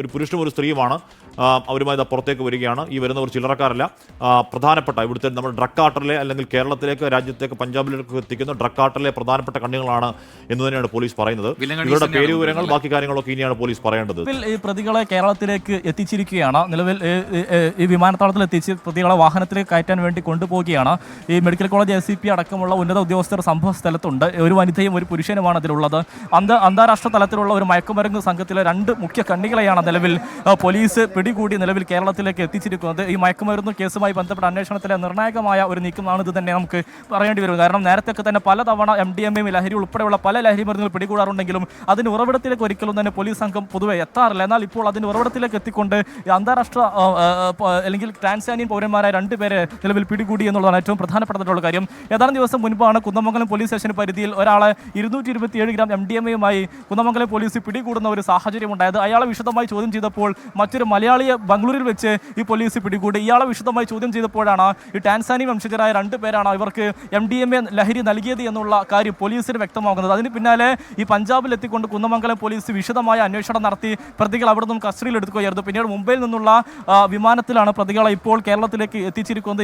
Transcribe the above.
ഒരു പുരുഷനും ഒരു സ്ത്രീയുമാണ്. അവരുമായി പുറത്തേക്ക് വരികയാണ്. ഈ വരുന്നവർ ചില്ലറക്കാരല്ല. പ്രധാനപ്പെട്ട ഇവിടുത്തെ നമ്മുടെ ഡ്രഗ് കാർട്ടലിലെ അല്ലെങ്കിൽ കേരളത്തിലേക്ക്, രാജ്യത്തേക്ക്, പഞ്ചാബിലേക്ക് എത്തിക്കുന്ന ഡ്രഗ് കാർട്ടലിലെ പ്രധാനപ്പെട്ട കണ്ണികളാണ് എന്ന് തന്നെയാണ് പോലീസ് പറയുന്നത്. ഇവരുടെ പേര് വിവരങ്ങൾ, ബാക്കി കാര്യങ്ങളൊക്കെ ഇനിയാണ് പോലീസ് പറയേണ്ടത്. ഈ പ്രതികളെ കേരളത്തിലേക്ക് എത്തിച്ചിരിക്കുകയാണ്. നിലവിൽ ഈ വിമാനത്താവളത്തിൽ എത്തിച്ച് പ്രതികളെ വാഹനത്തിലേക്ക് കയറ്റാൻ വേണ്ടി കൊണ്ടുപോവുകയാണ്. ഈ മെഡിക്കൽ കോളേജ് ACP അടക്കമുള്ള ഉന്നത ഉദ്യോഗസ്ഥർ സംഭവ സ്ഥലത്തുണ്ട്. ഒരു വനിതയും ഒരു പുരുഷനുമാണ് അതിലുള്ളത്. അന്താരാഷ്ട്ര തലത്തിലുള്ള ഒരു മയക്കുമരുന്ന് സംഘത്തിലെ 2 മുഖ്യ കണ്ണികളെയാണ് നിലവിൽ പോലീസ് പിടികൂടി നിലവിൽ കേരളത്തിലേക്ക് എത്തിച്ചിരിക്കുന്നത്. ഈ മയക്കുമരുന്ന് കേസുമായി ബന്ധപ്പെട്ട അന്വേഷണത്തിലെ നിർണായകമായ ഒരു നീക്കമാണ് ഇത് തന്നെ നമുക്ക് പറയേണ്ടി വരും. കാരണം നേരത്തെയൊക്കെ തന്നെ പലതവണ MDMA ലഹരി ഉൾപ്പെടെയുള്ള പല ലഹരി മരുന്നുകൾ പിടികൂടാറുണ്ടെങ്കിലും അതിന് ഉറവിടത്തിലേക്ക് ഒരിക്കലും തന്നെ പോലീസ് സംഘം പൊതുവെ എത്താറില്ല. എന്നാൽ ഇപ്പോൾ അതിന് ഉറവിടത്തിലേക്ക് എത്തിക്കൊണ്ട് അന്താരാഷ്ട്ര അല്ലെങ്കിൽ ടാൻസാനിയൻ പൗരന്മാരായ 2 പേരെ നിലവിൽ പിടികൂടി എന്നുള്ളതാണ് ഏറ്റവും പ്രധാനപ്പെട്ടതായിട്ടുള്ള കാര്യം. ഏതാനും ദിവസം മുൻപാണ് കുന്നമംഗലം പോലീസ് സ്റ്റേഷൻ പരിധിയിൽ ഒരാളെ 227 ഗ്രാം MDMA കുന്നമംഗലം പോലീസ് പിടികൂടുന്ന ഒരു സാഹചര്യം ഉണ്ടായത്. അയാളെ വിശദമായി ചോദ്യം ചെയ്തപ്പോൾ മറ്റൊരു മലയാളിയെ ബംഗളൂരിൽ വെച്ച് ഈ പോലീസ് പിടികൂടി. ഇയാളെ വിശദമായി ചോദ്യം ചെയ്തപ്പോഴാണ് ഈ ടാൻസാനിയൻ വംശജരായ 2 പേരാണ് ഇവർക്ക് MDMA ലഹരി നൽകിയത് എന്നുള്ള കാര്യം പോലീസിന് വ്യക്തമാകുന്നത്. അതിന് പിന്നാലെ ഈ പഞ്ചാബിൽ എത്തിക്കൊണ്ട് കുന്നമംഗലം പോലീസ് വിശദമായ അന്വേഷണം നടത്തി പ്രതികൾ അവിടെ നിന്നും കസ്റ്റഡിയിൽ എടുക്കുകയായിരുന്നു. പിന്നീട് മുംബൈയിൽ നിന്നുള്ള വിമാനത്തിലാണ് പ്രതികളെ ഇപ്പോൾ കേരളത്തിലേക്ക് എത്തിച്ചിരിക്കുന്നത്.